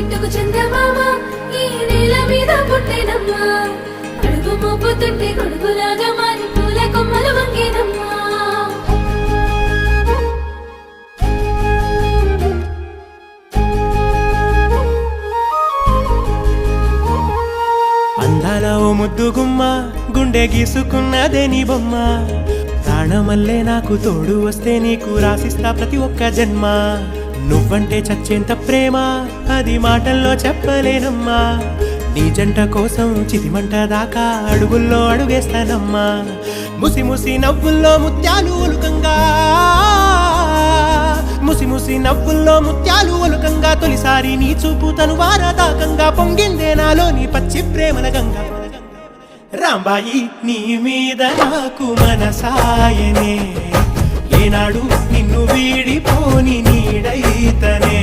గిట్టుకు చందమామ ఈ నేల మీద పుట్టేనమ్మా అడుగు మోపుతుంటే గొడుగులాగా మారి పూల కొమ్మలు వంగేనమ్మా అందాల ఓ ముద్దు గుమ్మ గుండె గీసుకున్నదే నీ బొమ్మ ప్రాణమల్లే నాకు తోడు వస్తే నీకు రాసిస్తా ప్రతి ఒక్క జన్మ నువ్వంటే చచ్చేంత ప్రేమ అది మాటల్లో చెప్పలేనమ్మా నీ జంట కోసం చితిమంట దాకా అడుగుల్లో అడుగేస్తానమ్మా ముసి ముసి నవ్వుల్లో ముత్యాలు ఒలుకంగా ముసి ముసి నవ్వుల్లో ముత్యాలు ఒలుకంగా తొలిసారి నీ చూపు తను వారదాకంగా పొంగిందే నాలో నీ పచ్చి ప్రేమల గంగా రాంబాయి నీ మీద నాకు మనసాయనే ఏనాడు నిన్ను వీడిపోని నీడైతనే